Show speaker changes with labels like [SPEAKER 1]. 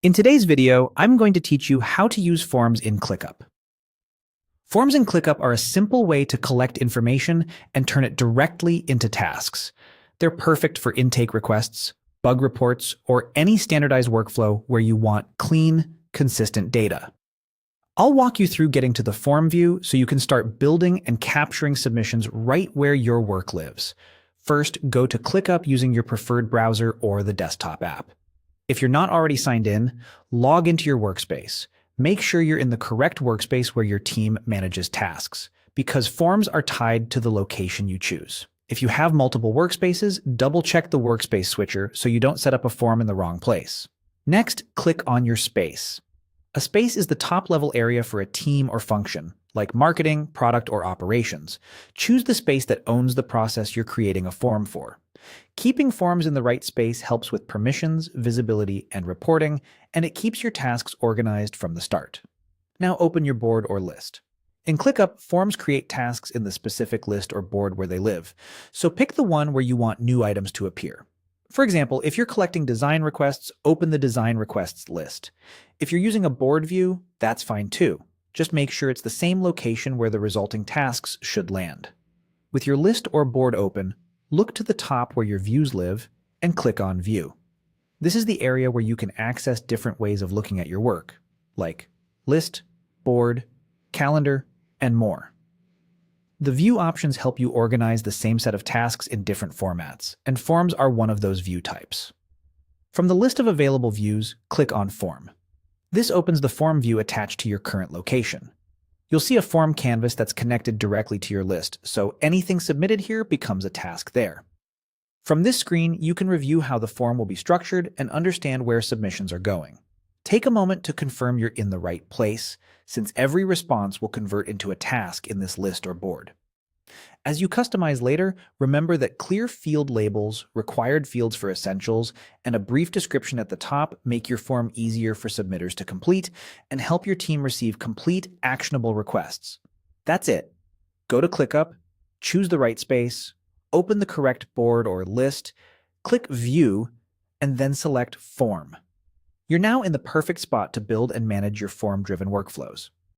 [SPEAKER 1] In today's video, I'm going to teach you how to use forms in ClickUp. Forms in ClickUp are a simple way to collect information and turn it directly into tasks. They're perfect for intake requests, bug reports, or any standardized workflow where you want clean, consistent data. I'll walk you through getting to the form view so you can start building and capturing submissions right where your work lives. First, go to ClickUp using your preferred browser or the desktop app. If you're not already signed in, log into your workspace. Make sure you're in the correct workspace where your team manages tasks, because forms are tied to the location you choose. If you have multiple workspaces, double-check the workspace switcher so you don't set up a form in the wrong place. Next, click on your space. A space is the top-level area for a team or function, like marketing, product, or operations. Choose the space that owns the process you're creating a form for. Keeping forms in the right space helps with permissions, visibility, and reporting, and it keeps your tasks organized from the start. Now open your board or list. In ClickUp, forms create tasks in the specific list or board where they live, so pick the one where you want new items to appear. For example, if you're collecting design requests, open the design requests list. If you're using a board view, that's fine too. Just make sure it's the same location where the resulting tasks should land. With your list or board open, look to the top where your views live and click on View. This is the area where you can access different ways of looking at your work, like List, Board, Calendar, and more. The view options help you organize the same set of tasks in different formats, and forms are one of those view types. From the list of available views, click on Form. This opens the form view attached to your current location. You'll see a form canvas that's connected directly to your list, so anything submitted here becomes a task there. From this screen, you can review how the form will be structured and understand where submissions are going. Take a moment to confirm you're in the right place, since every response will convert into a task in this list or board. As you customize later, remember that clear field labels, required fields for essentials, and a brief description at the top make your form easier for submitters to complete and help your team receive complete, actionable requests. That's it. Go to ClickUp, choose the right space, open the correct board or list, click View, and then select Form. You're now in the perfect spot to build and manage your form-driven workflows.